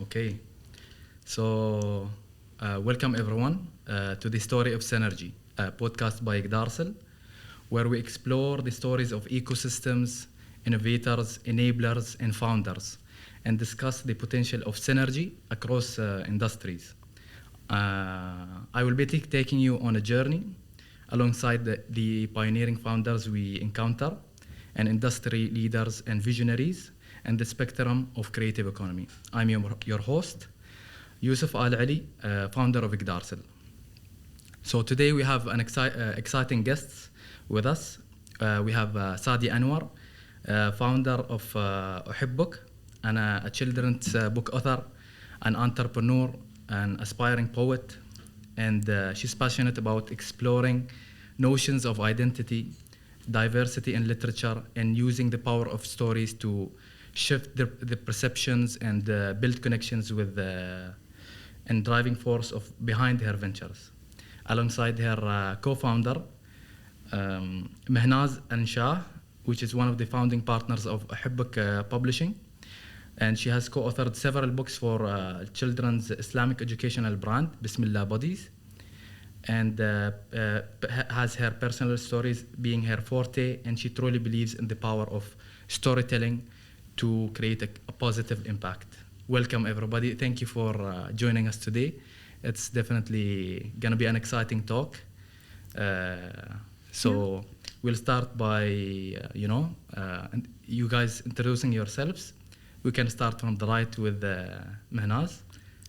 Okay, so welcome everyone to the Story of Synergy, a podcast by Yggdrasil, where we explore the stories of ecosystems, innovators, enablers, and founders, and discuss the potential of synergy across industries. I will be taking you on a journey alongside the pioneering founders we encounter, and industry leaders and visionaries, and the spectrum of creative economy. I'm your host, Yousef Al Ali, founder of Yggdrasil. So today we have an exciting guests with us. We have Sadia Anwar, founder of Uhibbook, and a children's book author, an entrepreneur, an aspiring poet, and she's passionate about exploring notions of identity, diversity in literature, and using the power of stories to shift the perceptions and build connections with and driving force of behind her ventures. Alongside her co-founder, Mehnaz Anshah, which is one of the founding partners of Uhibbook Publishing, and she has co-authored several books for children's Islamic educational brand, Bismillah Buddies, and has her personal stories being her forte, and she truly believes in the power of storytelling to create a positive impact. Welcome everybody. Thank you for joining us today. It's definitely gonna be an exciting talk. We'll start by, you guys introducing yourselves. We can start from the right with Mehnaz.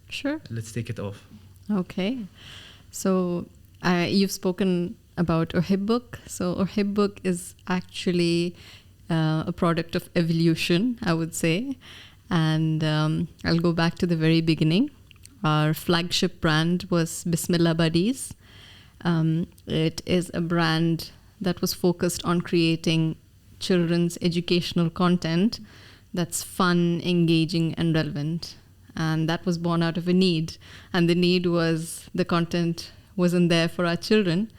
Sure. Let's take it off. Okay. So you've spoken about Uhibbook. So Uhibbook is actually a product of evolution, I would say. And I'll go back to the very beginning. Our flagship brand was Bismillah Buddies. It is a brand that was focused on creating children's educational content that's fun, engaging, and relevant. And that was born out of a need. And the need was the content wasn't there for our children.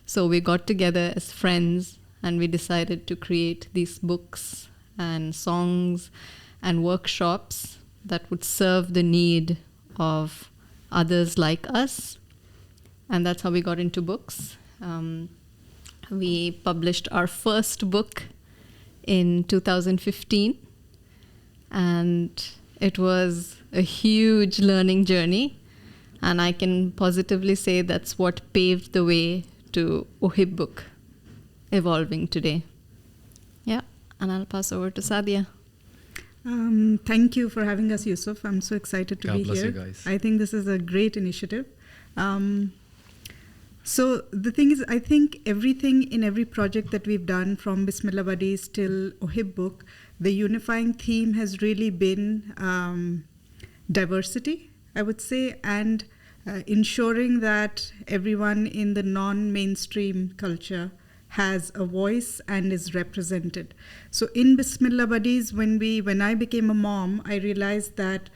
So we got together as friends and we decided to create these books and songs and workshops that would serve the need of others like us. And that's how we got into books. We published our first book in 2015. And it was a huge learning journey. And I can positively say that's what paved the way to Uhibbook evolving today. Yeah, and I'll pass over to Sadia. Thank you for having us, Yousef. I'm so excited to God be bless here. you guys. I think this is a great initiative. So the thing is, I think everything in every project that we've done, from Bismillah Buddies till Uhibbook, the unifying theme has really been diversity, I would say, and ensuring that everyone in the non-mainstream culture has a voice and is represented. So in Bismillah Buddies, when I became a mom, I realized that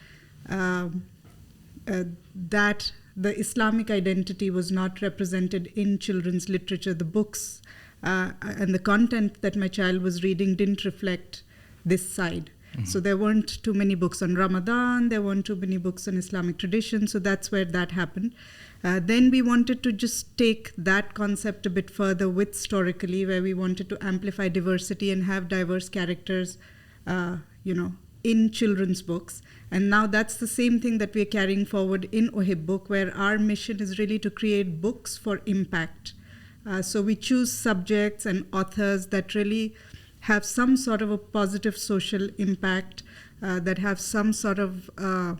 that the Islamic identity was not represented in children's literature. The books and the content that my child was reading didn't reflect this side. Mm-hmm. So there weren't too many books on Ramadan, there weren't too many books on Islamic tradition, so that's where that happened. Then we wanted to just take that concept a bit further with Storically, where we wanted to amplify diversity and have diverse characters, in children's books. And now that's the same thing that we're carrying forward in Uhibbook, where our mission is really to create books for impact. So we choose subjects and authors that really have some sort of a positive social impact, that have some sort of, a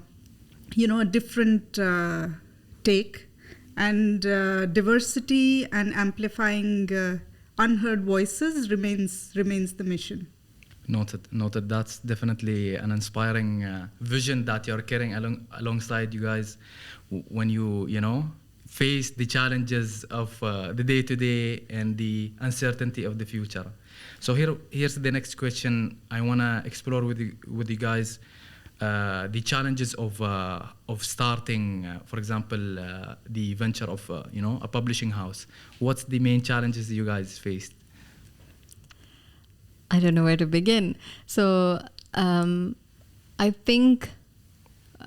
different take. And diversity and amplifying unheard voices remains the mission. Noted. That's definitely an inspiring vision that you're carrying alongside you guys when you face the challenges of the day-to-day and the uncertainty of the future. So here's the next question. I want to explore with you guys the challenges of starting, for example, the venture of a publishing house. What's the main challenges you guys faced? I don't know where to begin. So I think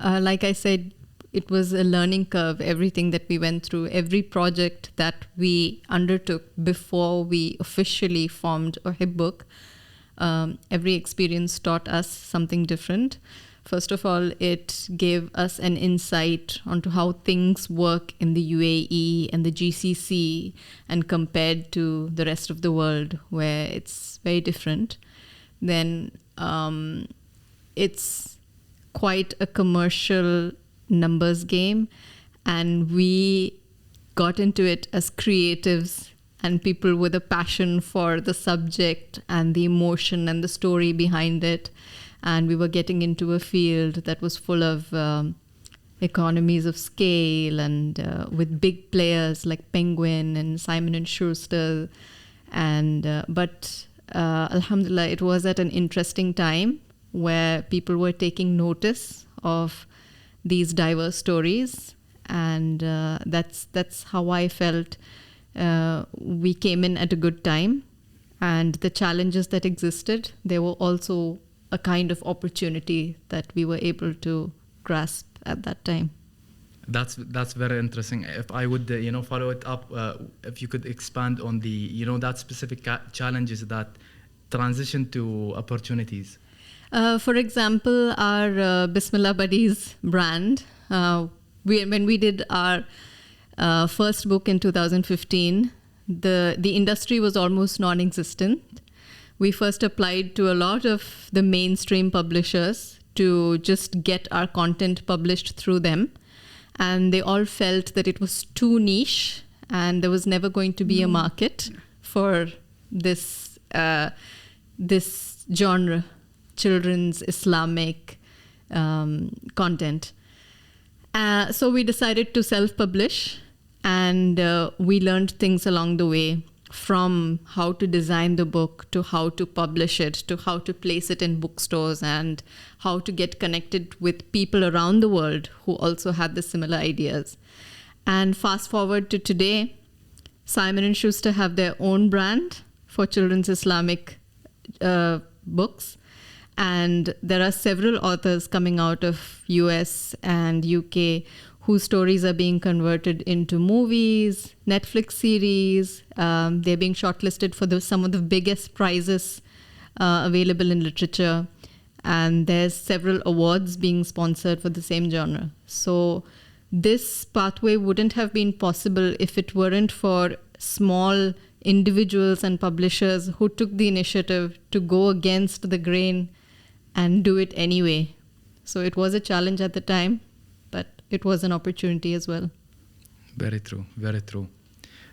like I said, it was a learning curve, everything that we went through, every project that we undertook before we officially formed Uhibbook. Every experience taught us something different. First of all, it gave us an insight onto how things work in the UAE and the GCC and compared to the rest of the world where it's very different. Then it's quite a commercial numbers game, and we got into it as creatives and people with a passion for the subject and the emotion and the story behind it. And we were getting into a field that was full of economies of scale and with big players like Penguin and Simon & Schuster. But alhamdulillah, it was at an interesting time where people were taking notice of these diverse stories. And that's how I felt we came in at a good time. And the challenges that existed, they were also a kind of opportunity that we were able to grasp at that time. That's very interesting. If I would follow it up, if you could expand on the that specific challenges that transition to opportunities. For example, our Bismillah Buddies brand. When we did our first book in 2015, the industry was almost non-existent. We first applied to a lot of the mainstream publishers to just get our content published through them. And they all felt that it was too niche and there was never going to be a market for this genre, children's Islamic content. So we decided to self-publish, and we learned things along the way, from how to design the book to how to publish it to how to place it in bookstores and how to get connected with people around the world who also had the similar ideas. And fast forward to today, Simon & Schuster have their own brand for children's Islamic books. And there are several authors coming out of US and UK whose stories are being converted into movies, Netflix series. They're being shortlisted for some of the biggest prizes available in literature. And there's several awards being sponsored for the same genre. So this pathway wouldn't have been possible if it weren't for small individuals and publishers who took the initiative to go against the grain and do it anyway. So it was a challenge at the time, but it was an opportunity as well. Very true, very true.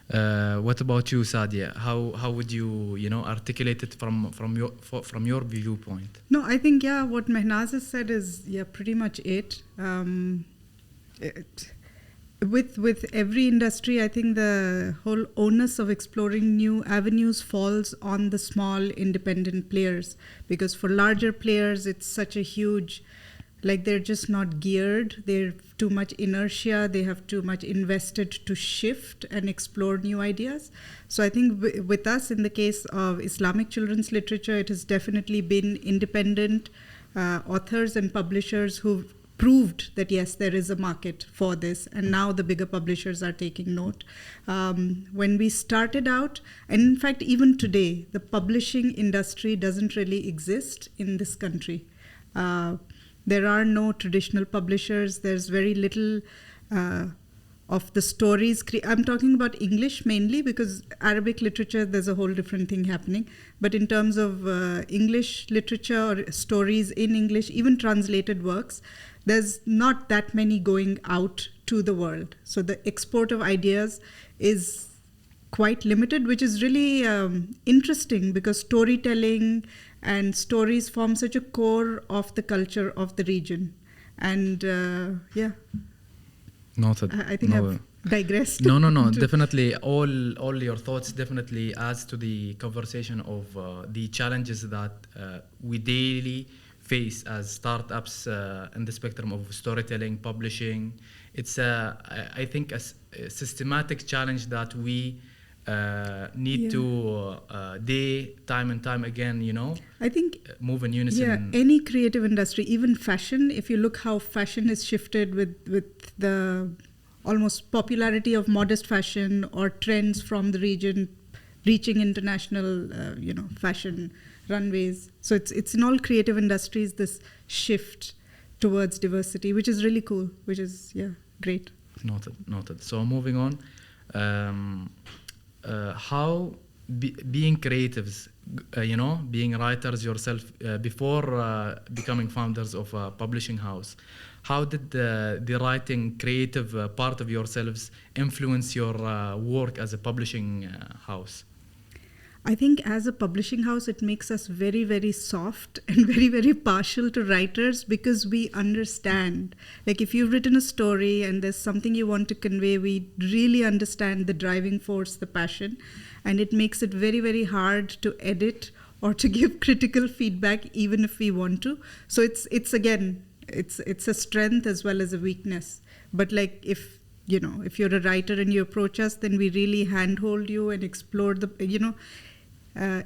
What about you, Sadia? How would you articulate it from your viewpoint? No, I think what Mehnaz has said is pretty much it. With every industry, I think the whole onus of exploring new avenues falls on the small independent players, because for larger players it's such a huge, they're just not geared. They're too much inertia. They have too much invested to shift and explore new ideas. So I think with us, in the case of Islamic children's literature, it has definitely been independent authors and publishers who've proved that yes, there is a market for this, and now the bigger publishers are taking note. When we started out, and in fact even today, the publishing industry doesn't really exist in this country. There are no traditional publishers. There's very little of the stories. I'm talking about English mainly, because Arabic literature, there's a whole different thing happening. But in terms of English literature or stories in English, even translated works, there's not that many going out to the world. So the export of ideas is quite limited, which is really interesting, because storytelling and stories form such a core of the culture of the region. And Noted. I think I've digressed. No. Definitely, all your thoughts definitely adds to the conversation of the challenges that we daily face as startups in the spectrum of storytelling, publishing. It's I think a systematic challenge that we need to time and time again, I think move in unison. Any creative industry, even fashion, if you look how fashion has shifted with the almost popularity of modest fashion or trends from the region reaching international fashion runways. So it's in all creative industries, this shift towards diversity, which is really cool, which is great. Noted. So moving on, how being creatives, being writers yourself before becoming founders of a publishing house, how did the writing creative part of yourselves influence your work as a publishing house? I think as a publishing house, it makes us very, very soft and very, very partial to writers because we understand. Like if you've written a story and there's something you want to convey, we really understand the driving force, the passion, and it makes it very, very hard to edit or to give critical feedback even if we want to. So it's a strength as well as a weakness. But like if you're a writer and you approach us, then we really handhold you and explore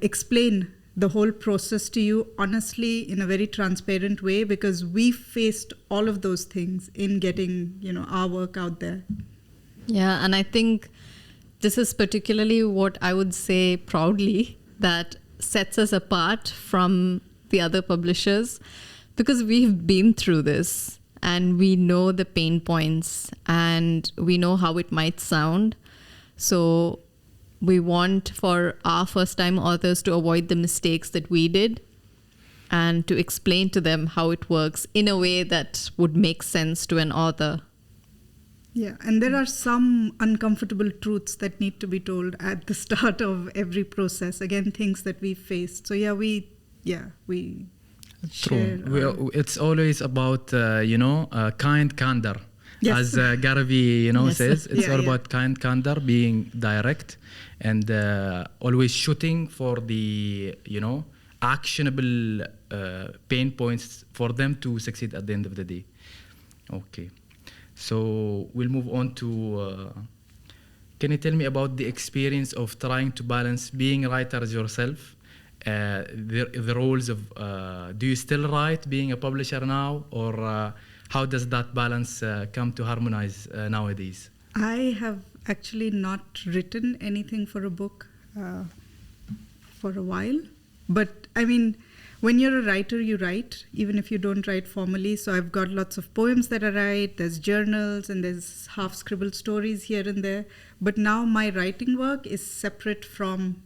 explain the whole process to you honestly in a very transparent way because we faced all of those things in getting our work out there. Yeah, and I think this is particularly what I would say proudly that sets us apart from the other publishers because we've been through this and we know the pain points and we know how it might sound. So we want for our first-time authors to avoid the mistakes that we did and to explain to them how it works in a way that would make sense to an author. Yeah, and there are some uncomfortable truths that need to be told at the start of every process. Again, things that we faced. So we True. It's always about kind candor. Yes. As Garvey Yes. says, it's all about kind candor, being direct, and always shooting for the actionable pain points for them to succeed at the end of the day. Okay, so we'll move on to. Can you tell me about the experience of trying to balance being writers yourself? The roles of do you still write being a publisher now, or how does that balance come to harmonize nowadays? I have actually not written anything for a book for a while, but I mean, when you're a writer, you write, even if you don't write formally. So I've got lots of poems that I write, there's journals, and there's half-scribbled stories here and there. But now my writing work is separate from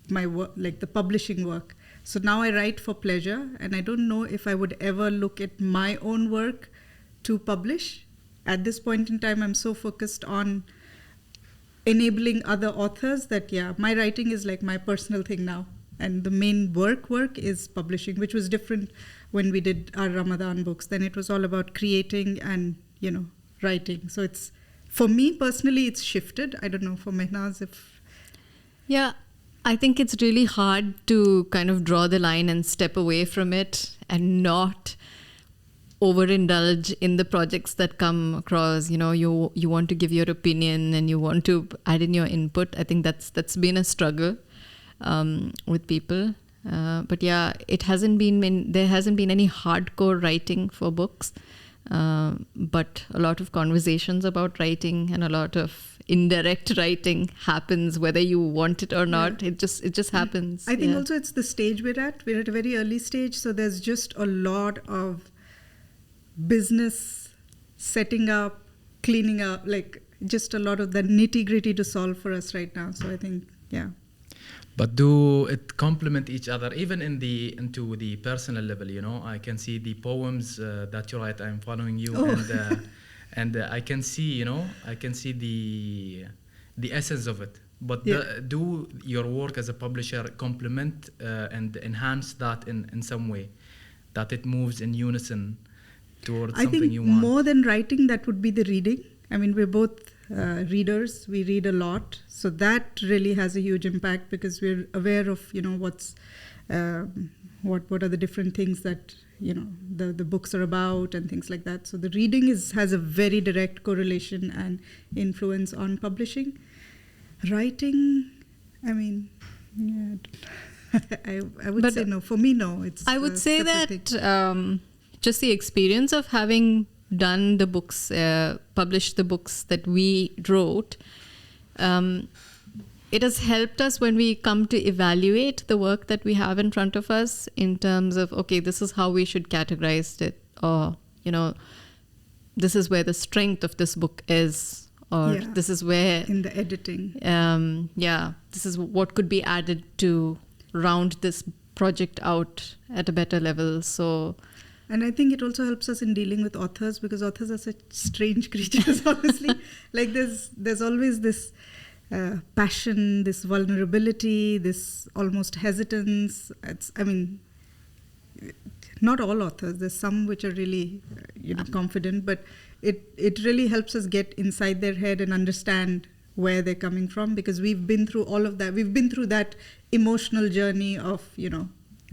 my work, like the publishing work. So now I write for pleasure, and I don't know if I would ever look at my own work to publish. At this point in time, I'm so focused on enabling other authors that, my writing is like my personal thing now. And the main work is publishing, which was different when we did our Ramadan books. Then it was all about creating and, writing. So it's, for me personally, it's shifted. I don't know, for Mehnaz if... Yeah, I think it's really hard to kind of draw the line and step away from it and not overindulge in the projects that come across. You want to give your opinion and you want to add in your input. I think that's been a struggle with people. But it hasn't been there hasn't been any hardcore writing for books, but a lot of conversations about writing and a lot of indirect writing happens whether you want it or not. It just happens. I think also it's the stage we're at a very early stage, so there's just a lot of business setting up, cleaning up, like just a lot of the nitty-gritty to solve for us right now. So I think But do it complement each other, even into the personal level? I can see the poems that you write. I'm following you, and I can see, the essence of it. But do your work as a publisher complement and enhance that in some way, that it moves in unison towards something you want? I think more than writing, that would be the reading. I mean, we're both readers. We read a lot, so that really has a huge impact because we're aware of what are the different things that the books are about and things like that. So the reading has a very direct correlation and influence on publishing. Writing, I mean, yeah, I would say no. For me, no. It's I would say separate that thing. just the experience of having done the books, published the books that we wrote, it has helped us when we come to evaluate the work that we have in front of us in terms of, okay, this is how we should categorize it, or, this is where the strength of this book is, or this is where... In the editing. This is what could be added to round this project out at a better level. So... And I think it also helps us in dealing with authors, because authors are such strange creatures, honestly. Like there's always this passion, this vulnerability, this almost hesitance. Not all authors. There's some which are really, confident, but it really helps us get inside their head and understand where they're coming from, because we've been through all of that. We've been through that emotional journey of,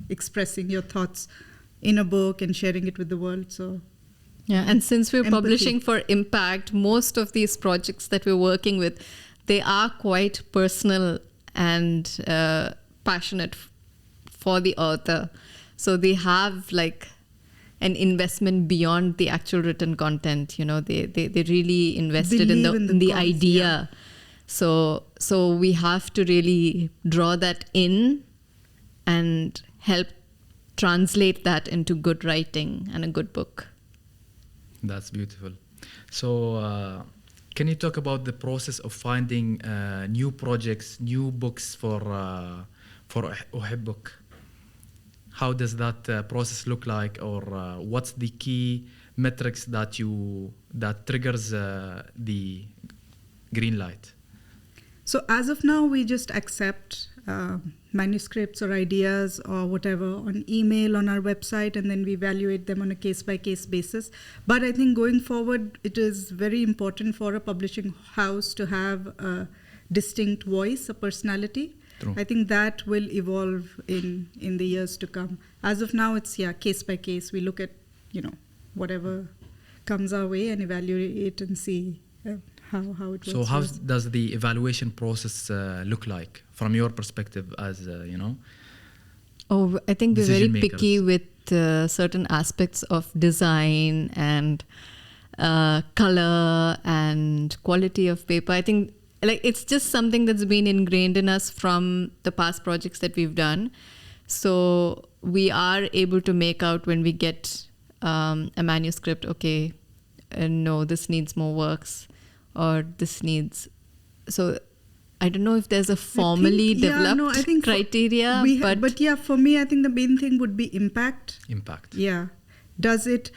expressing your thoughts in a book and sharing it with the world. So and since we're empathy. Publishing for impact, most of these projects that we're working with, they are quite personal and passionate for the author. So they have like an investment beyond the actual written content. They really invested in the cause, idea. So we have to really draw that in and help translate that into good writing and a good book. That's beautiful. So can you talk about the process of finding new projects, new books for Uhibbook? How does that process look like, or what's the key metrics that triggers the green light? So as of now, we just accept manuscripts or ideas or whatever on email on our website, and then we evaluate them on a case-by-case basis. But I think going forward, it is very important for a publishing house to have a distinct voice, a personality. True. I think that will evolve in the years to come. As of now, it's case-by-case. We look at, whatever comes our way and evaluate it and see how it works. So how does the evaluation process look like from your perspective as, Oh, I think we're very decision picky makers? with certain aspects of design and color and quality of paper. I think it's just something that's been ingrained in us from the past projects that we've done. So we are able to make out when we get a manuscript, okay, no, this needs more works, or this needs... So I don't know if there's a formally developed criteria. But for me, I think the main thing would be impact. Impact. Yeah. Does it...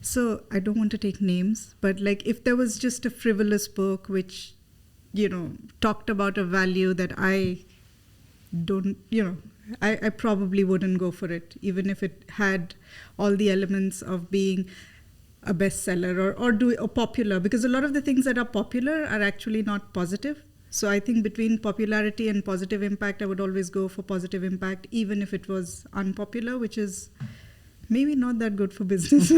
So I don't want to take names, but like if there was just a frivolous book which, talked about a value that I don't, I probably wouldn't go for it, even if it had all the elements of being a bestseller or popular, because a lot of the things that are popular are actually not positive. So I think between popularity and positive impact, I would always go for positive impact, even if it was unpopular, which is maybe not that good for business.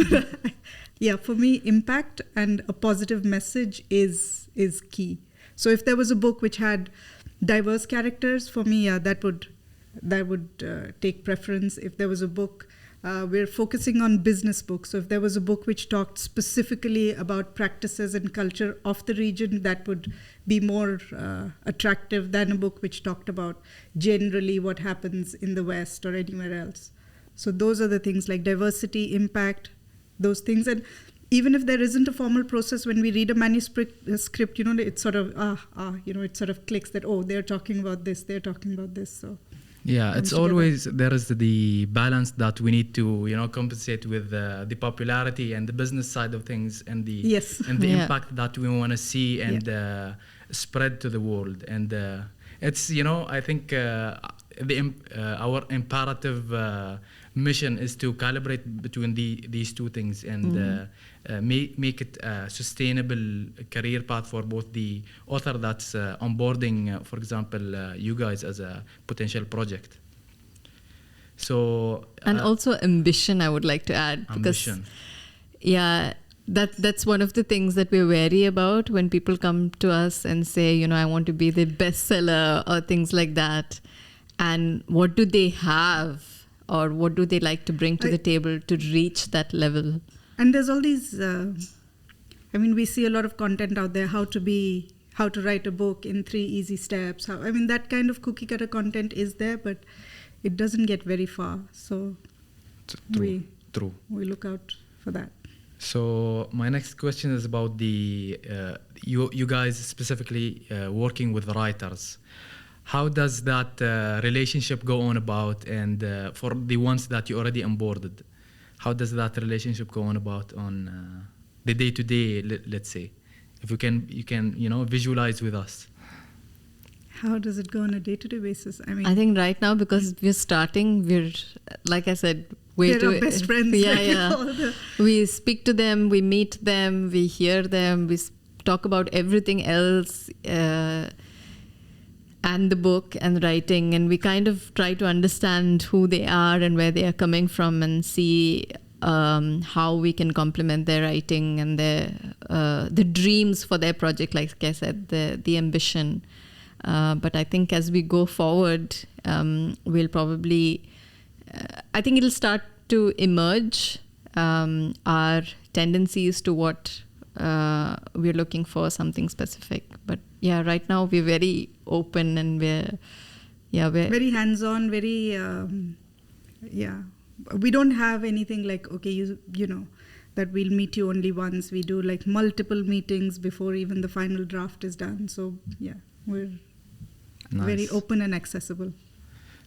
Yeah, for me, impact and a positive message is key. So if there was a book which had diverse characters, for me, that would take preference. If there was a book, we're focusing on business books. So if there was a book which talked specifically about practices and culture of the region, that would be more attractive than a book which talked about generally what happens in the West or anywhere else. So those are the things like diversity, impact, those things. And even if there isn't a formal process, when we read a manuscript, it sort of, it sort of clicks that, oh, they're talking about this, they're talking about this. So yeah, it's always, there is the balance that we need to, compensate with the popularity and the business side of things and the impact that we want to see and spread to the world. And it's, I think our imperative mission is to calibrate between these two things and make it a sustainable career path for both the author that's onboarding, for example, you guys as a potential project. So and also ambition, I would like to add, ambition. because that's one of the things that we're wary about when people come to us and say, you know, I want to be the bestseller or things like that. And what do they have, or what do they like to bring to the table to reach that level? And there's all these, we see a lot of content out there, how to write a book in 3 easy steps. That kind of cookie cutter content is there, but it doesn't get very far. So we look out for that. So my next question is about the you guys specifically working with writers. How does that relationship go on about? And for the ones that you already onboarded, how does that relationship go on about on the day-to-day, let's say? If you can visualize with us. How does it go on a day-to-day basis? I think right now, because we're starting, we're, like I said, we're best friends. Yeah. We speak to them, we meet them, we hear them, we talk about everything else and the book and writing, and we kind of try to understand who they are and where they are coming from, and see how we can complement their writing and the dreams for their project, like I said, the ambition. But I think as we go forward, we'll probably, I think it'll start to emerge our tendencies to what we're looking for, something specific. But yeah, right now we're very open, and we're very hands-on, very, we don't have anything like, okay, you know, that we'll meet you only once. We do like multiple meetings before even the final draft is done. So yeah, we're very open and accessible.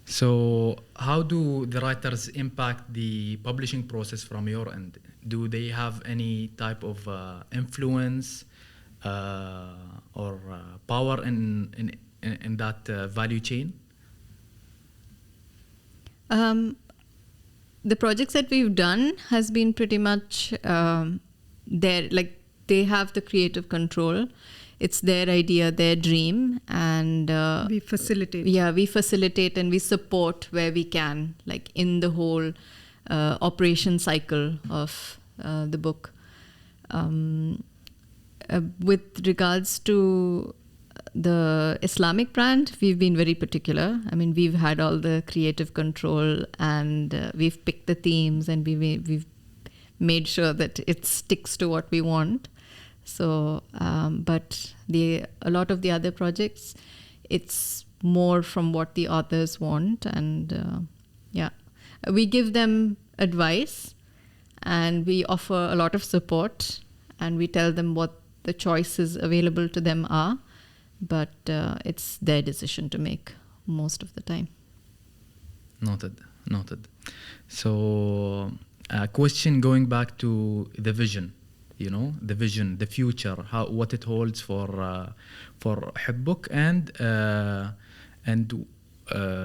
So how do the writers impact the publishing process from your end? Do they have any type of influence or power in that value chain? The projects that we've done has been pretty much like they have the creative control. It's their idea, their dream, and we facilitate. Yeah, we facilitate and we support where we can, like in the whole operation cycle of the book. With regards to the Islamic brand, we've been very particular. We've had all the creative control, and we've picked the themes, and we've made sure that it sticks to what we want. So, but a lot of the other projects, it's more from what the authors want, and we give them advice, and we offer a lot of support, and we tell them what the choices available to them are, but it's their decision to make most of the time. Noted. So, a question going back to the vision. The vision, the future, what it holds for Uhibbook and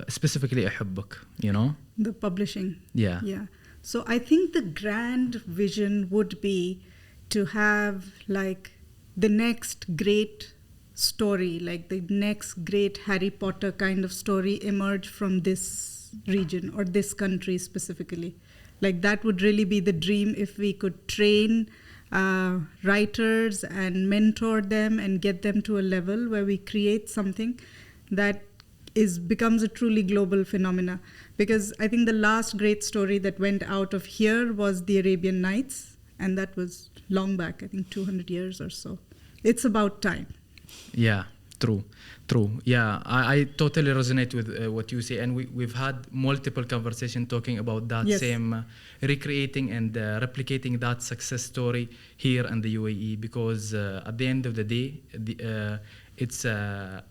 specifically Uhibbook, the publishing. Yeah. So I think the grand vision would be to have like the next great story, like the next great Harry Potter kind of story emerge from this region or this country specifically. Like that would really be the dream, if we could train writers and mentor them and get them to a level where we create something that becomes a truly global phenomena. Because I think the last great story that went out of here was the Arabian Nights, and that was long back, I think 200 years or so. It's about time. Yeah, true. Yeah, I totally resonate with what you say, and we've had multiple conversations talking about that same recreating and replicating that success story here in the UAE, because at the end of the day, it's a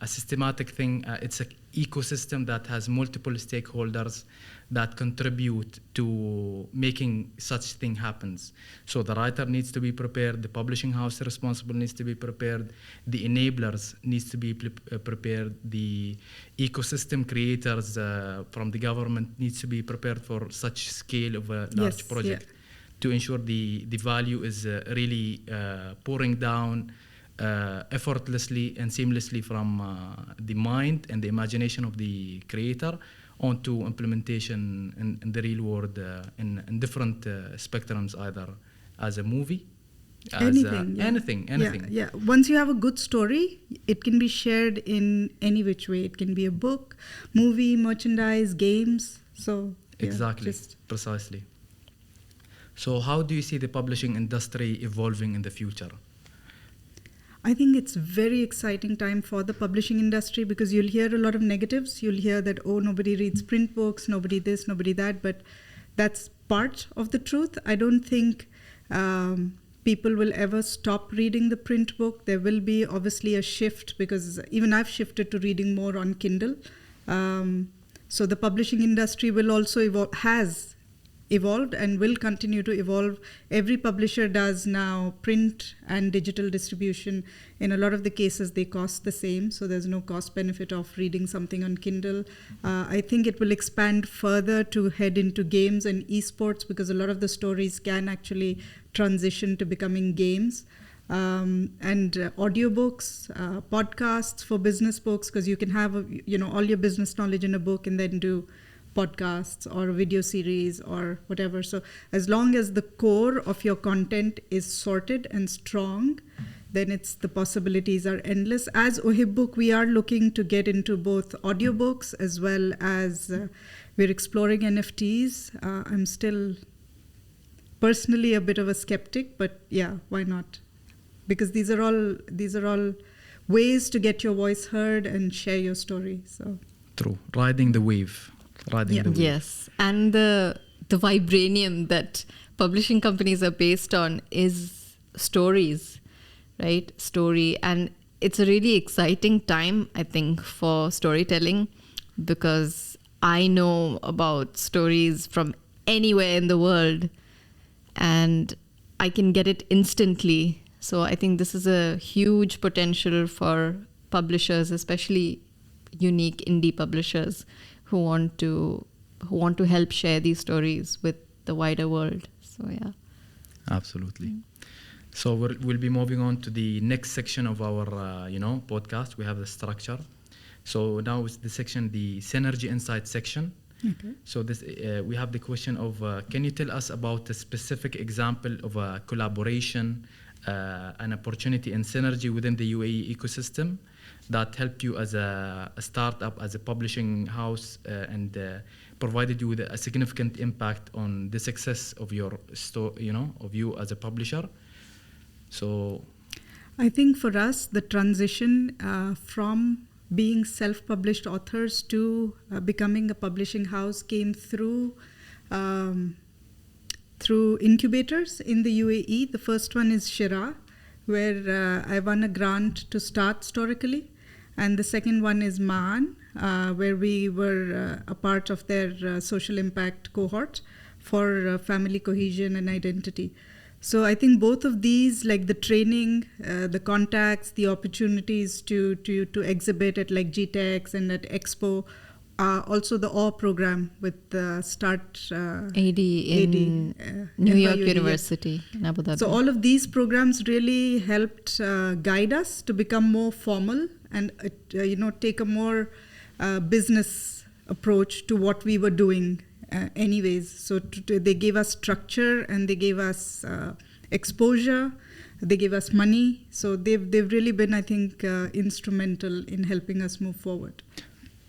systematic thing. It's an ecosystem that has multiple stakeholders that contribute to making such thing happens. So the writer needs to be prepared, the publishing house responsible needs to be prepared, the enablers needs to be prepared, the ecosystem creators from the government needs to be prepared for such scale of a large project to ensure the value is really pouring down effortlessly and seamlessly from the mind and the imagination of the creator onto implementation in the real world in different spectrums, either as a movie, Anything. anything. Yeah. Once you have a good story, it can be shared in any which way. It can be a book, movie, merchandise, games. So exactly, precisely. So how do you see the publishing industry evolving in the future? I think it's a very exciting time for the publishing industry, because you'll hear a lot of negatives. You'll hear that, oh, nobody reads print books, nobody this, nobody that. But that's part of the truth. I don't think people will ever stop reading the print book. There will be obviously a shift, because even I've shifted to reading more on Kindle. So the publishing industry will also has evolved and will continue to evolve. Every publisher does now print and digital distribution. In a lot of the cases, they cost the same, so there's no cost benefit of reading something on Kindle. I think it will expand further to head into games and esports, because a lot of the stories can actually transition to becoming games. And audiobooks, podcasts for business books, because you can have all your business knowledge in a book and then do podcasts or a video series or whatever. So as long as the core of your content is sorted and strong, then the possibilities are endless. As Uhibbook, we are looking to get into both audiobooks as well as we're exploring NFTs. I'm still personally a bit of a skeptic, but yeah, why not? Because these are all ways to get your voice heard and share your story. So true, riding the wave. Yes, and the vibranium that publishing companies are based on is stories, right? Story, and it's a really exciting time, I think, for storytelling, because I know about stories from anywhere in the world and I can get it instantly. So I think this is a huge potential for publishers, especially unique indie publishers who want to help share these stories with the wider world. So yeah, absolutely. So we'll be moving on to the next section of our podcast. We have the structure. So now is the section, the Synergy Insight section. Okay. So this we have the question of can you tell us about a specific example of a collaboration, an opportunity and synergy within the UAE ecosystem that helped you as a startup, as a publishing house, and provided you with a significant impact on the success of your of you as a publisher? So I think for us, the transition from being self-published authors to becoming a publishing house came through incubators in the UAE. The first one is Shira, where I won a grant to start Storically. And the second one is Maan, where we were a part of their social impact cohort for family cohesion and identity. So I think both of these, like the training, the contacts, the opportunities to exhibit at like GTEx and at Expo, also the AW program with Start AD in New York University in Abu Dhabi. So all of these programs really helped guide us to become more formal and take a more business approach to what we were doing anyways. So they gave us structure and they gave us exposure, they gave us money. So they've really been, I think, instrumental in helping us move forward.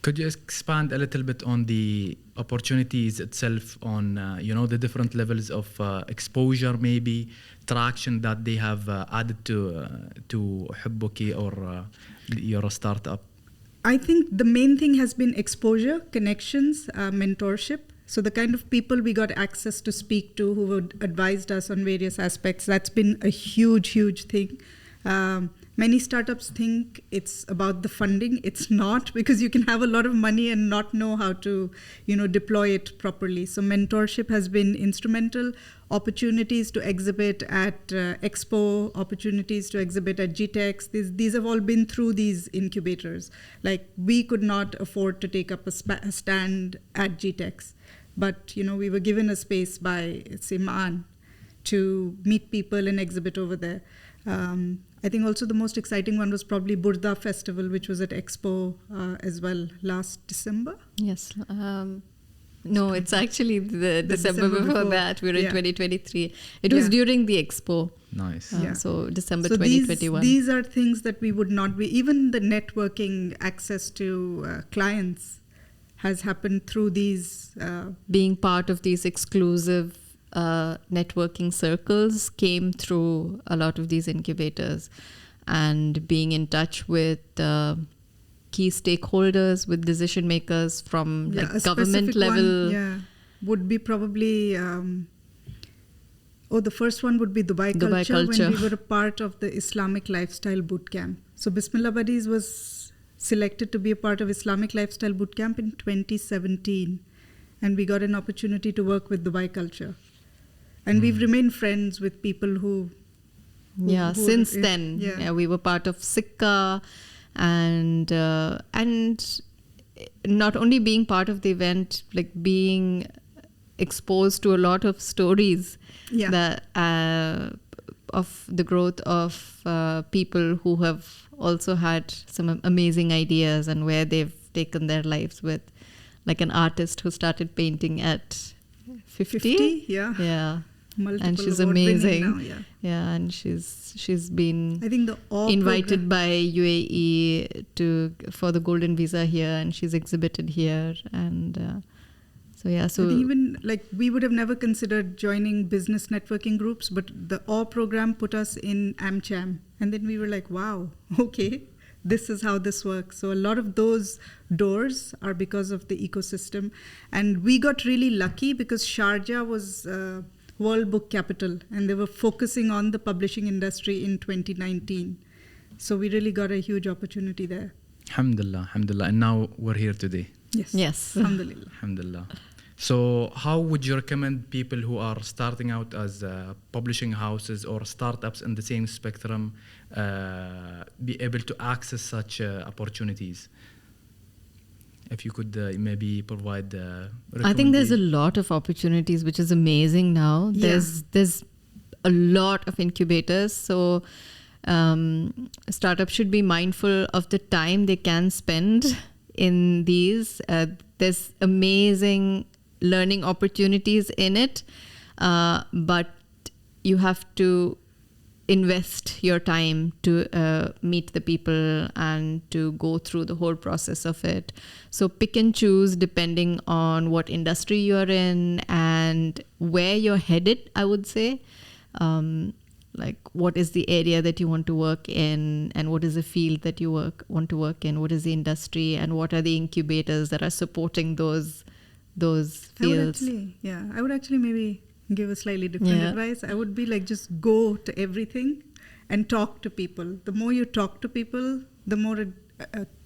Could you expand a little bit on the opportunities itself, on the different levels of exposure, maybe traction that they have added to Uhibbook or your startup? I think the main thing has been exposure, connections, mentorship. So the kind of people we got access to speak to who had advised us on various aspects, that's been a huge, huge thing. Many startups think it's about the funding. It's not, because you can have a lot of money and not know how to, deploy it properly. So mentorship has been instrumental. Opportunities to exhibit at Expo, opportunities to exhibit at GTEx. These have all been through these incubators. Like, we could not afford to take up a stand at GTEx, but we were given a space by Maan to meet people and exhibit over there. I think also the most exciting one was probably Burda Festival, which was at Expo as well last December. Yes, No, it's actually the December before that. We're in 2023. It was during the expo. Nice. So December 2021. These are things that we would not be, even the networking access to clients has happened through these. Being part of these exclusive networking circles came through a lot of these incubators, and being in touch with key stakeholders, with decision makers from like government level. Would be probably the first one would be Dubai Culture when we were a part of the Islamic Lifestyle Bootcamp. So Bismillah Buddies was selected to be a part of Islamic Lifestyle Bootcamp in 2017, and we got an opportunity to work with Dubai Culture, and we've remained friends with people who since then. We were part of Sikka, and not only being part of the event, like being exposed to a lot of stories that of the growth of people who have also had some amazing ideas, and where they've taken their lives, with like an artist who started painting at 50. Multiple and she's amazing now, and she's been, I think, the invited by UAE for the golden visa here, and she's exhibited here, and so even like we would have never considered joining business networking groups, but the AW program put us in AmCham, and then we were like, wow, okay, this is how this works. So a lot of those doors are because of the ecosystem, and we got really lucky because Sharjah was World Book Capital, and they were focusing on the publishing industry in 2019. So we really got a huge opportunity there. Alhamdulillah. And now we're here today. Yes. Alhamdulillah. So how would you recommend people who are starting out as publishing houses or startups in the same spectrum be able to access such opportunities? If you could maybe provide I think there's a lot of opportunities, which is amazing now. There's a lot of incubators. So startups should be mindful of the time they can spend in these. There's amazing learning opportunities in it, but you have to invest your time to meet the people and to go through the whole process of it. So pick and choose depending on what industry you're in and where you're headed, I would say. Like what is the area that you want to work in, and what is the field that you want to work in, what is the industry, and what are the incubators that are supporting those fields. I would actually maybe give a slightly different advice. I would be like, just go to everything and talk to people. The more you talk to people, the more it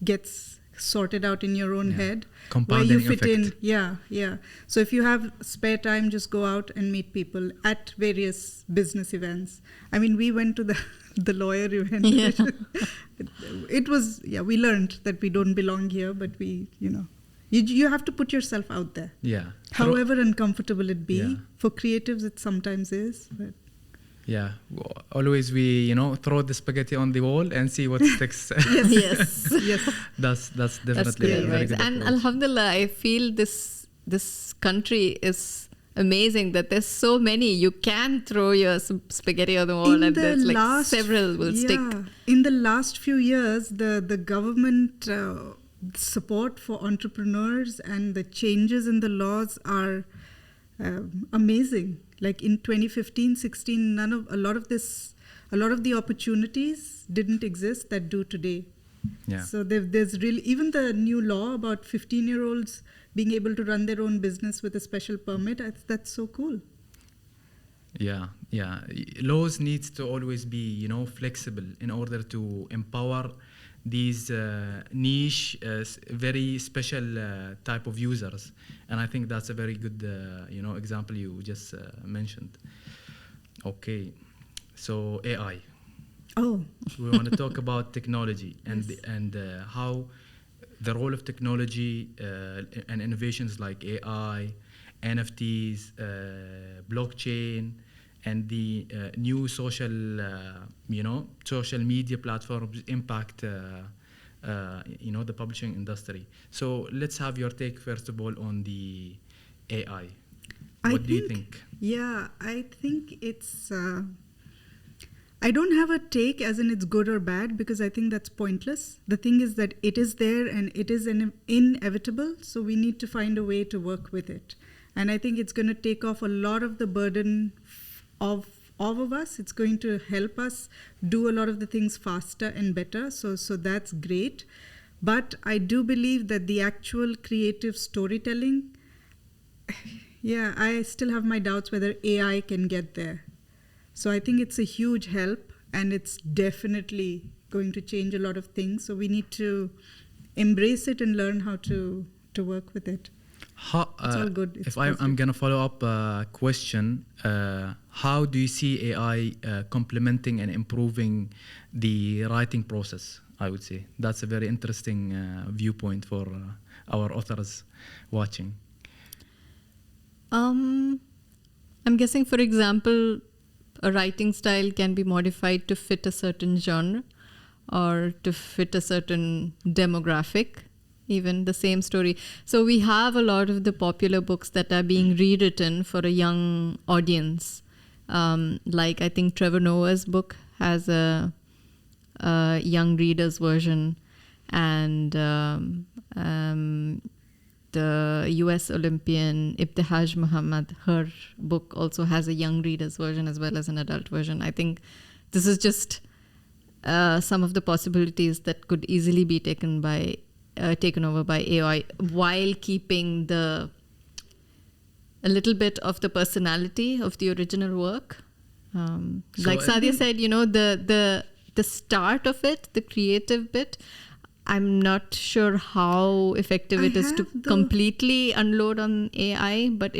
gets sorted out in your own head. Compounding where you fit effect. in. So if you have spare time, just go out and meet people at various business events. I mean, we went to the lawyer event. It was, we learned that we don't belong here, but we, you have to put yourself out there. However uncomfortable it be. For creatives, it sometimes is. But always we throw the spaghetti on the wall and see what sticks. Yes. That's definitely good very good and approach. Alhamdulillah, I feel this country is amazing that there's so many. You can throw your spaghetti on the wall and there's like several will stick. In the last few years, the government support for entrepreneurs and the changes in the laws are amazing. Like in 2015-16, a lot of the opportunities didn't exist that do today. So there's really, even the new law about 15-year-olds being able to run their own business with a special permit, that's so cool. Laws needs to always be, flexible in order to empower these niche, very special type of users. And I think that's a very good, example you just mentioned. Okay, so AI. We want to talk about technology and how the role of technology and innovations like AI, NFTs, blockchain, and the new social media platforms impact the publishing industry. So let's have your take first of all on the AI? I What do you think? Yeah, I think it's. I don't have a take as in it's good or bad, because I think that's pointless. The thing is that it is there and it is inevitable, so we need to find a way to work with it. And I think it's going to take off a lot of the burden of us. It's going to help us do a lot of the things faster and better, so that's great. But I do believe that the actual creative storytelling, yeah, I still have my doubts whether AI can get there. So I think it's a huge help, and it's definitely going to change a lot of things. So we need to embrace it and learn how to work with it. It's all good. If I'm going to follow up a question, how do you see AI complementing and improving the writing process? I would say that's a very interesting viewpoint for our authors watching. I'm guessing, for example, a writing style can be modified to fit a certain genre or to fit a certain demographic, even the same story. So we have a lot of the popular books that are being rewritten for a young audience. Like I think Trevor Noah's book has a young reader's version, and the US Olympian Ibtihaj Muhammad, her book also has a young reader's version as well as an adult version. I think this is just some of the possibilities that could easily be taken over by AI, while keeping a little bit of the personality of the original work. Like Sadia said, the start of it, the creative bit, I'm not sure how effective it is to completely unload on AI, but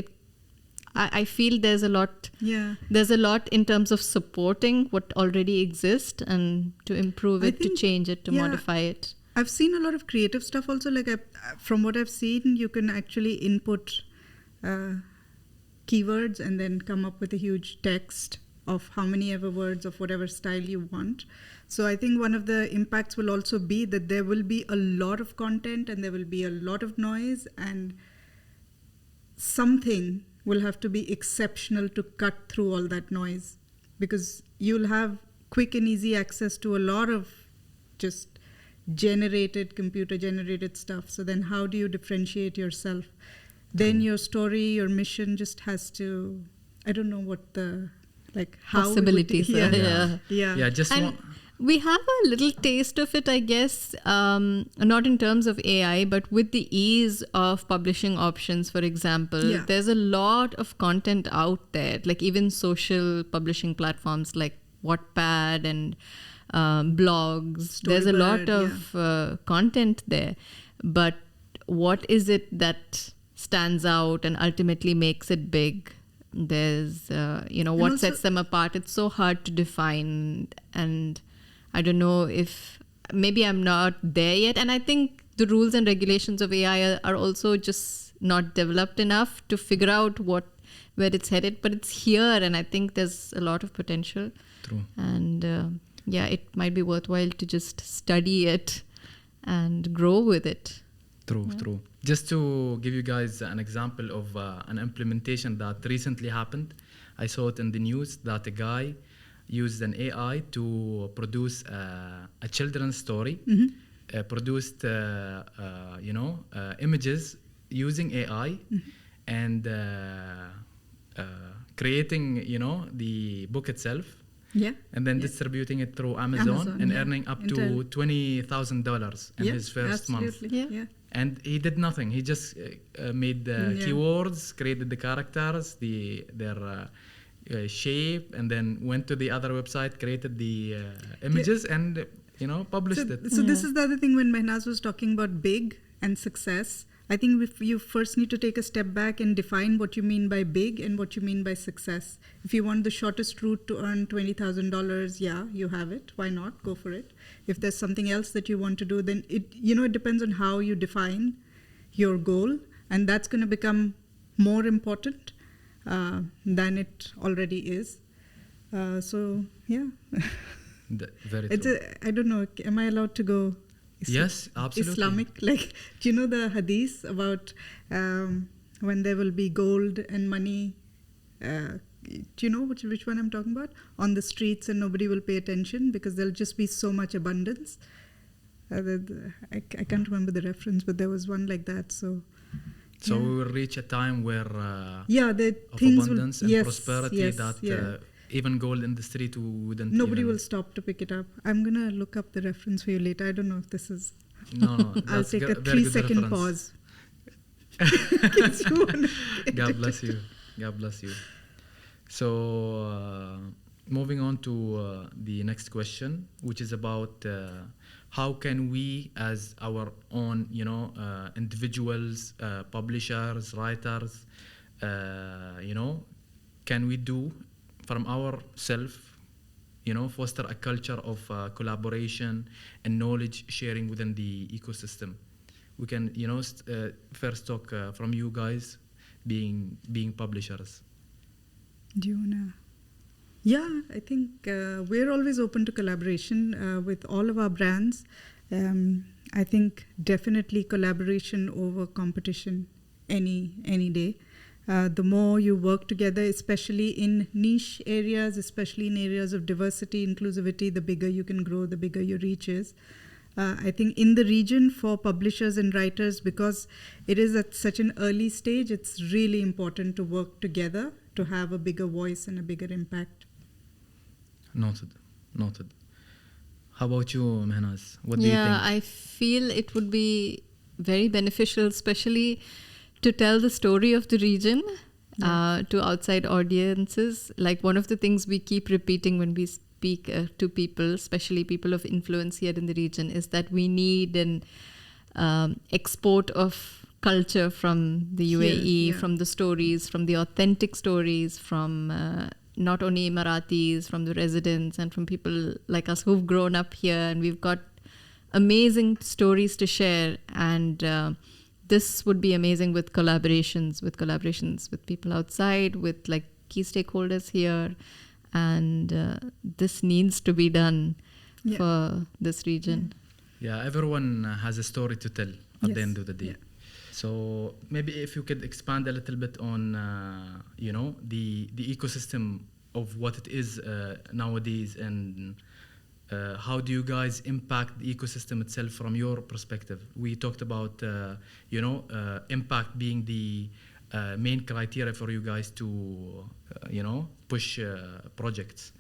I feel there's a lot. Yeah. There's a lot in terms of supporting what already exists and to improve it, to change it, to modify it. I've seen a lot of creative stuff also. Like from what I've seen, you can actually input keywords and then come up with a huge text of how many ever words of whatever style you want. So I think one of the impacts will also be that there will be a lot of content and there will be a lot of noise, and something will have to be exceptional to cut through all that noise, because you'll have quick and easy access to a lot of just computer generated stuff. So then how do you differentiate yourself? Then your story, your mission just has to, I don't know what the how possibilities are. Yeah. We have a little taste of it, I guess, not in terms of AI, but with the ease of publishing options, for example. Yeah. There's a lot of content out there, like even social publishing platforms like Wattpad and blogs. There's a lot of content there. But what is it that stands out and ultimately makes it big? There's, what sets them apart. It's so hard to define, and I don't know if maybe I'm not there yet. And I think the rules and regulations of AI are also just not developed enough to figure out where it's headed. But it's here, and I think there's a lot of potential. True. And it might be worthwhile to just study it and grow with it. True. Just to give you guys an example of an implementation that recently happened, I saw it in the news that a guy used an AI to produce a children's story, produced images using AI, and creating the book itself. Yeah. And then distributing it through Amazon and earning up to $20,000 in his first month. Yeah. And he did nothing. He just made the keywords, created the characters, their shape, and then went to the other website, created the images, and published it. So this is the other thing when Mehnaz was talking about big and success. I think you first need to take a step back and define what you mean by big and what you mean by success. If you want the shortest route to earn $20,000, you have it. Why not? Go for it. If there's something else that you want to do, then it depends on how you define your goal, and that's going to become more important than it already is. Very true. I don't know. Am I allowed to go? Yes, absolutely. Islamic, do you know the hadith about when there will be gold and money. Do you know which one I'm talking about? On the streets, and nobody will pay attention because there'll just be so much abundance. I can't remember the reference, but there was one like that. So we will reach a time where the of things abundance will, and prosperity even gold in the street wouldn't. Nobody will stop to pick it up. I'm gonna look up the reference for you later. I don't know if this is. No. I'll take a 3-second pause. God bless you. God bless you. So, moving on to the next question, which is about how can we, as our own, individuals, publishers, writers, can we do from ourselves, foster a culture of collaboration and knowledge sharing within the ecosystem? We can, first talk from you guys, being publishers. Do you wanna? Yeah, I think we're always open to collaboration with all of our brands. I think definitely collaboration over competition any day. The more you work together, especially in niche areas, especially in areas of diversity, inclusivity, the bigger you can grow, the bigger your reach is. I think in the region for publishers and writers, because it is at such an early stage, it's really important to work together to have a bigger voice and a bigger impact. Noted. How about you, Mehnaz? What do you think? Yeah, I feel it would be very beneficial, especially to tell the story of the region to outside audiences. Like, one of the things we keep repeating when we speak to people, especially people of influence here in the region, is that we need an export of culture from the UAE, from the stories, from the authentic stories, from not only Emiratis, from the residents and from people like us who've grown up here, and we've got amazing stories to share. And this would be amazing with collaborations with people outside, with like key stakeholders here. And this needs to be done for this region. Yeah, everyone has a story to tell at the end of the day. So maybe if you could expand a little bit on, the ecosystem of what it is nowadays, and how do you guys impact the ecosystem itself from your perspective? We talked about, impact being the main criteria for you guys to, push projects.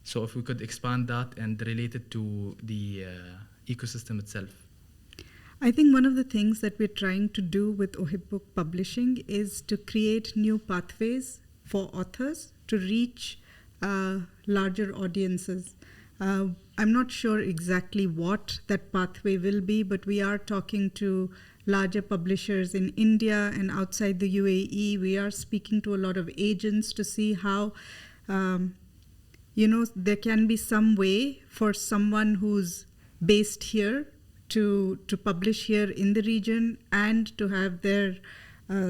So if we could expand that and relate it to the ecosystem itself. I think one of the things that we're trying to do with Uhibbook Publishing is to create new pathways for authors to reach larger audiences. I'm not sure exactly what that pathway will be, but we are talking to larger publishers in India and outside the UAE. We are speaking to a lot of agents to see how, there can be some way for someone who's based here to publish here in the region and to have their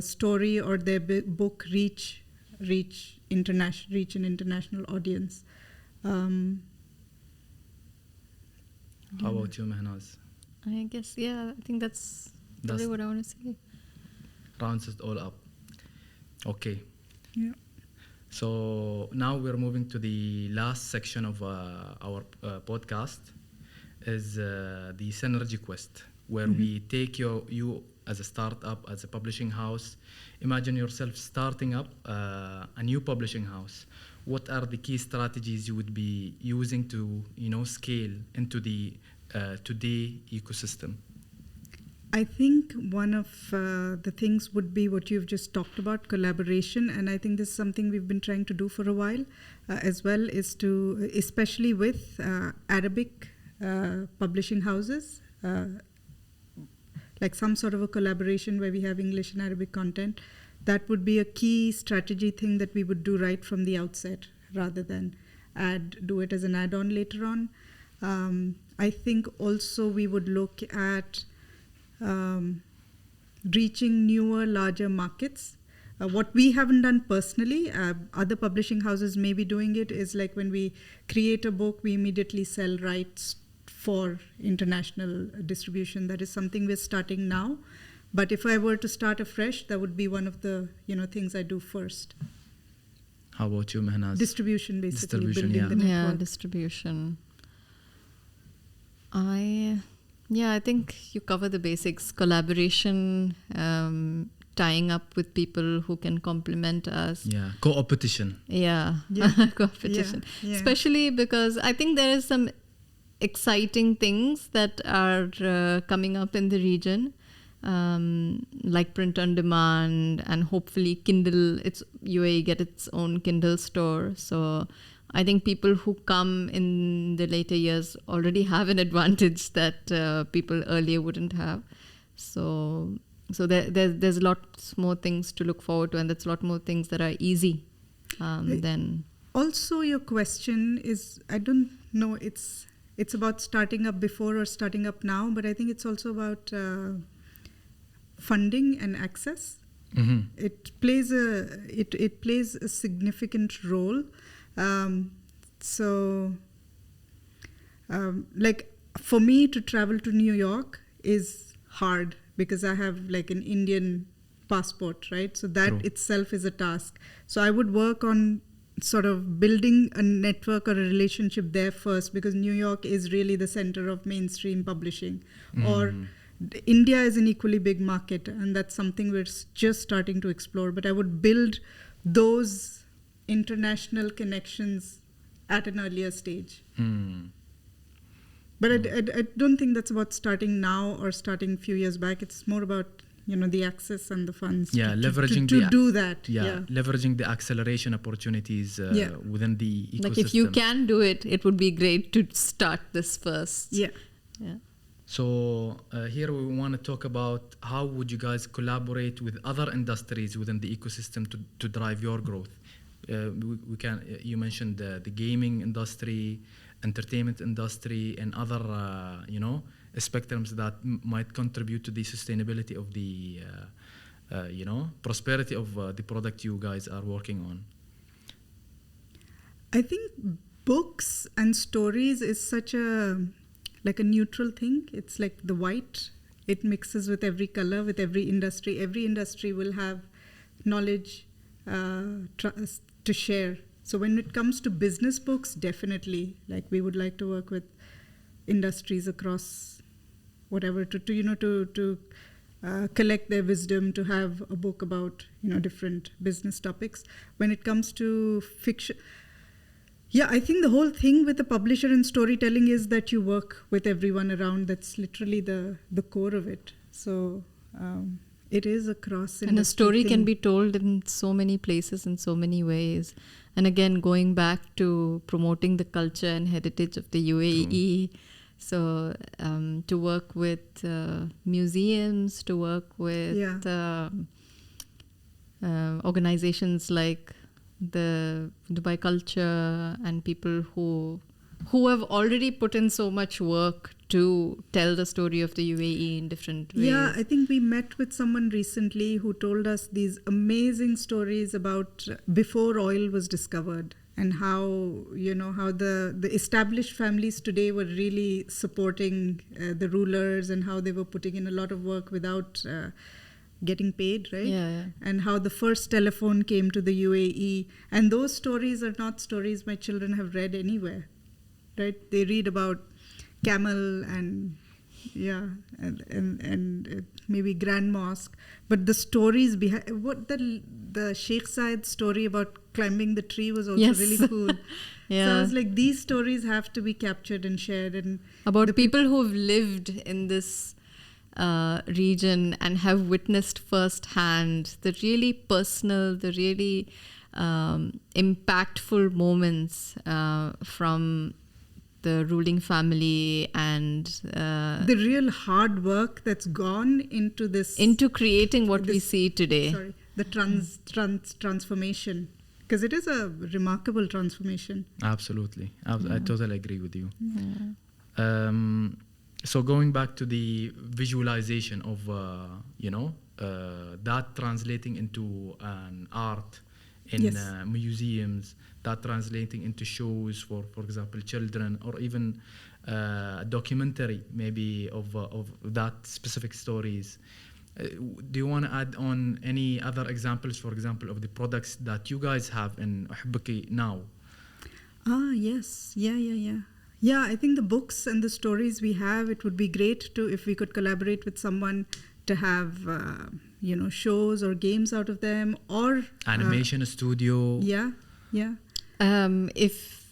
story or their book reach an international audience. How about you, Mehnaz? I guess, I think that's probably what I want to say. Rounds it all up. Okay. Yeah. So now we're moving to the last section of our podcast, is the Synergy Quest, where we take you as a startup, as a publishing house. Imagine yourself starting up a new publishing house. What are the key strategies you would be using to, scale into the today ecosystem? I think one of the things would be what you've just talked about, collaboration. And I think this is something we've been trying to do for a while as well, is to, especially with Arabic publishing houses, like some sort of a collaboration where we have English and Arabic content. That would be a key strategy thing that we would do right from the outset, rather than do it as an add-on later on. I think also we would look at reaching newer, larger markets. What we haven't done personally, other publishing houses may be doing it, is like when we create a book, we immediately sell rights for international distribution. That is something we're starting now. But if I were to start afresh, that would be one of the things I do first. How about you, Mehnaz? Distribution, basically. Distribution, building the network. Yeah, distribution. I think you cover the basics. Collaboration, tying up with people who can complement us. Yeah, co-opetition. Yeah. Competition. Yeah. Especially because I think there is some exciting things that are coming up in the region, like print on demand, and hopefully Kindle. UAE get its own Kindle store. So I think people who come in the later years already have an advantage that people earlier wouldn't have. So there's lots more things to look forward to, and there's a lot more things that are easy than. Also, your question is, I don't know, it's about starting up before or starting up now, but I think it's also about funding and access. Mm-hmm. It plays a significant role. Like for me to travel to New York is hard because I have like an Indian passport, right? So that itself is a task. So I would work on sort of building a network or a relationship there first, because New York is really the center of mainstream publishing. Or India is an equally big market, and that's something we're just starting to explore. But I would build those international connections at an earlier stage. But I don't think that's about starting now or starting a few years back. It's more about the access and the funds leveraging to do that. Leveraging the acceleration opportunities within the ecosystem. Like if you can do it, it would be great to start this first. Yeah. So here we want to talk about how would you guys collaborate with other industries within the ecosystem to drive your growth. We can. You mentioned the gaming industry, entertainment industry, and other spectrums that might contribute to the sustainability of the prosperity of the product you guys are working on. I think books and stories is such a neutral thing. It's like the white. It mixes with every color, with every industry. Every industry will have knowledge to share. So when it comes to business books, definitely, like we would like to work with industries across whatever to collect their wisdom, to have a book about different business topics. When it comes to fiction, I think the whole thing with the publisher and storytelling is that you work with everyone around. That's literally the core of it. So it is a cross-industry and a story thing. can be told in so many places in so many ways. And again, going back to promoting the culture and heritage of the UAE. So to work with museums, to work with organizations like the Dubai Culture, and people who have already put in so much work to tell the story of the UAE in different ways. Yeah, I think we met with someone recently who told us these amazing stories about before oil was discovered, and how the established families today were really supporting the rulers, and how they were putting in a lot of work without getting paid, right? Yeah. And how the first telephone came to the UAE. And those stories are not stories my children have read anywhere, right? They read about camel and maybe Grand Mosque, but the stories behind what the Sheikh Zayed story about climbing the tree was also really cool. So I was like, these stories have to be captured and shared, and about the people who've lived in this region and have witnessed firsthand the really personal, the really impactful moments from the ruling family, and the real hard work that's gone into creating what we see today. The transformation, because it is a remarkable transformation. Absolutely, I totally agree with you. So going back to the visualization of that translating into an art in museums, that translating into shows for example, children, or even a documentary maybe of that specific stories. Do you want to add on any other examples, for example, of the products that you guys have in Uhibbook now? Yes. Yeah, I think the books and the stories we have, it would be great if we could collaborate with someone to have, shows or games out of them, or Animation studio. Yeah. If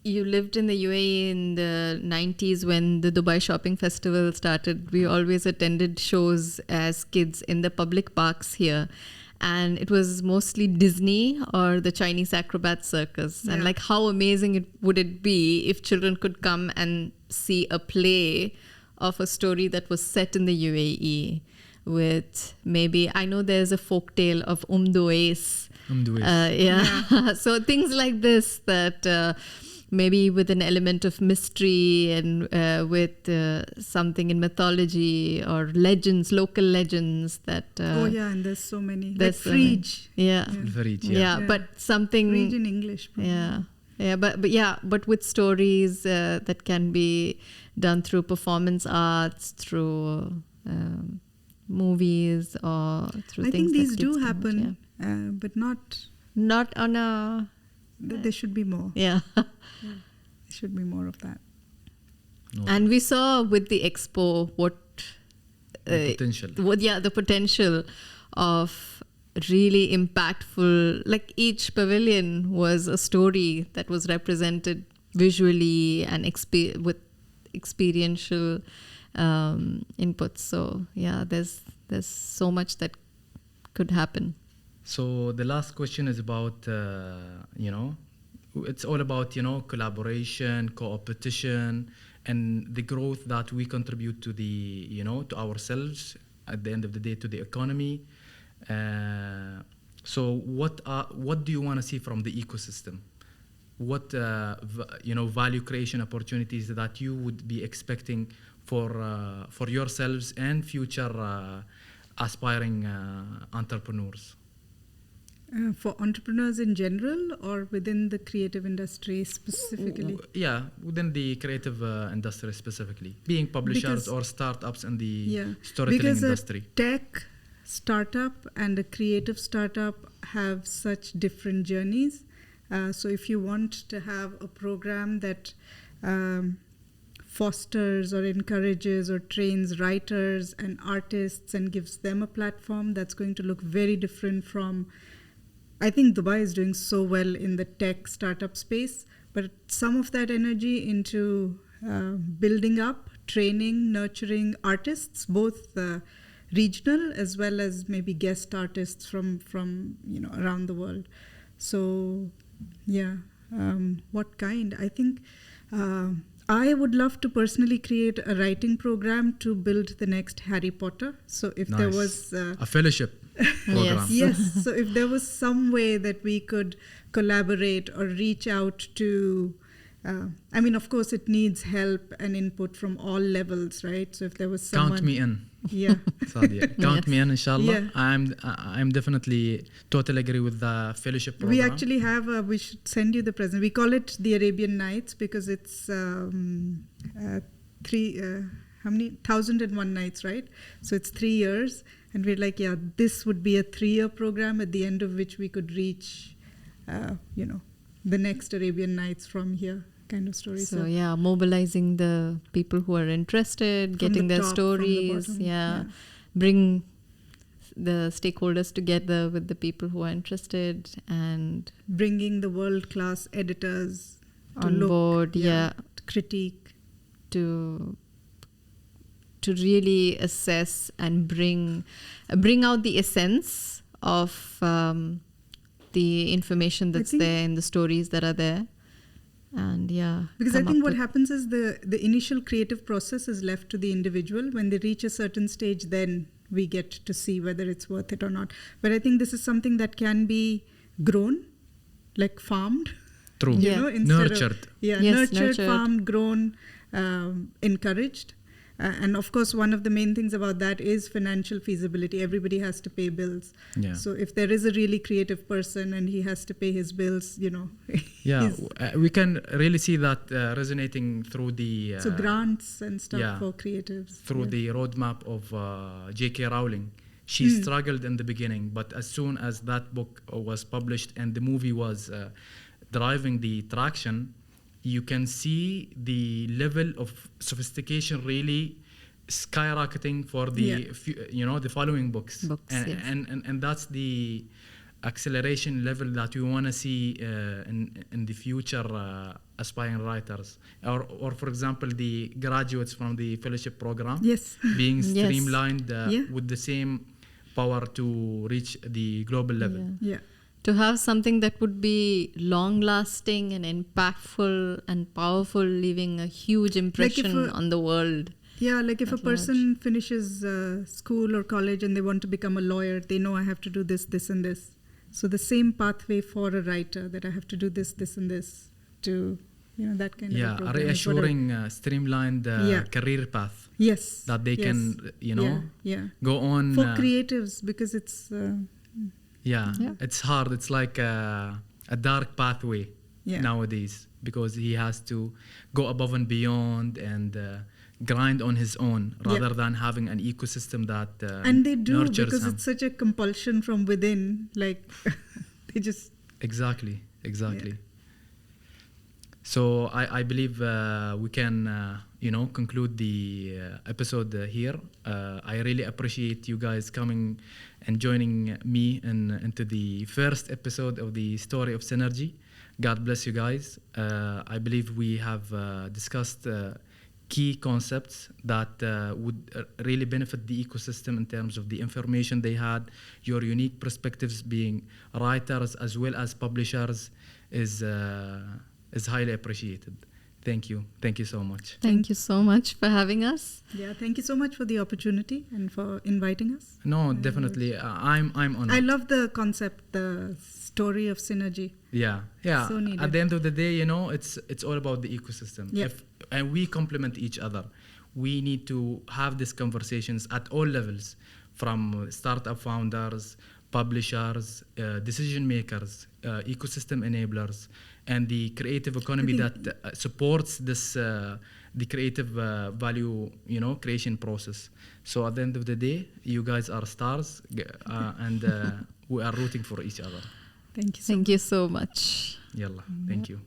you lived in the UAE in the 90s when the Dubai Shopping Festival started, we always attended shows as kids in the public parks here. And it was mostly Disney or the Chinese acrobat circus. Yeah. And like how amazing would it be if children could come and see a play of a story that was set in the UAE with maybe, I know there's a folktale of Duais. Yeah. So things like this that maybe with an element of mystery and with something in mythology or legends, local legends that... and there's so many. Like there's Frege. Yeah, but something... Frege in English. Probably. Yeah, but with stories that can be done through performance arts, through movies or through I things think these that do kids can happen, watch, but not... Not on a... There should be more. Yeah. There should be more of that. No. And we saw with the expo The potential. The potential of really impactful, like each pavilion was a story that was represented visually and with experiential inputs. So yeah, there's so much that could happen. So the last question is about, it's all about, collaboration, co-opetition, and the growth that we contribute to the, to ourselves, at the end of the day, to the economy. So what do you want to see from the ecosystem? What, value creation opportunities that you would be expecting for yourselves and future aspiring entrepreneurs? For entrepreneurs in general or within the creative industry specifically? Yeah, within the creative industry specifically. Being publishers or startups in the storytelling industry. Because a tech startup and a creative startup have such different journeys. So if you want to have a program that fosters or encourages or trains writers and artists and gives them a platform, that's going to look very different from... I think Dubai is doing so well in the tech startup space, but some of that energy into building up, training, nurturing artists, both regional as well as maybe guest artists from around the world. So, what kind? I think I would love to personally create a writing program to build the next Harry Potter. So if there was a fellowship program. Yes. So if there was some way that we could collaborate or reach out to, of course, it needs help and input from all levels, right? So if there was someone... Count me in. Yeah. Sadia. Count me in, inshallah. Yeah. I'm definitely totally agree with the fellowship program. We actually have we should send you the present. We call it the Arabian Nights because it's 1,001 nights, right? So it's 3 years. And we're like, this would be a 3-year program at the end of which we could reach, the next Arabian Nights from here kind of story. So mobilizing the people who are interested, getting their stories, bring the stakeholders together with the people who are interested and bringing the world-class editors on board, to critique, to really assess and bring out the essence of the information that's there in the stories that are there. And because I think what happens is the initial creative process is left to the individual. When they reach a certain stage, then we get to see whether it's worth it or not. But I think this is something that can be grown, like farmed. True. Nurtured. Nurtured, farmed, grown, encouraged. And of course, one of the main things about that is financial feasibility. Everybody has to pay bills. Yeah. So if there is a really creative person and he has to pay his bills, we can really see that resonating through the... so grants and stuff for creatives. Through the roadmap of J.K. Rowling. She struggled in the beginning, but as soon as that book was published and the movie was driving the traction, you can see the level of sophistication really skyrocketing for the the following books. And that's the acceleration level that we want to see in the future aspiring writers, or for example the graduates from the fellowship program being streamlined with the same power to reach the global level. To have something that would be long lasting and impactful and powerful, leaving a huge impression on the world. Yeah, like if a person finishes school or college and they want to become a lawyer, they know I have to do this, this and this. So the same pathway for a writer, that I have to do this, this and this to, that kind of a program. Reassuring, streamlined career path. Yes. That they can, go on. For creatives, because it's... it's hard. It's like a dark pathway nowadays, because he has to go above and beyond and grind on his own rather than having an ecosystem that and they do, because him. It's such a compulsion from within, like they just exactly. So I believe we can conclude the episode here. I really appreciate you guys coming and joining me into the first episode of the Story of Synergy. God bless you guys. I believe we have discussed key concepts that would really benefit the ecosystem in terms of the information they had. Your unique perspectives, being writers as well as publishers, is highly appreciated. Thank you so much. Thank you so much for having us. Thank you so much for the opportunity and for inviting us. No, definitely. I'm honored. I love the concept, the story of synergy. So needed. At the end of the day, it's all about the ecosystem. And we complement each other. We need to have these conversations at all levels, from startup founders, publishers, decision makers, ecosystem enablers, and the creative economy that supports this the creative value creation process. So at the end of the day, you guys are stars, and we are rooting for each other. Thank you. Thank you so much. Yalla, thank you.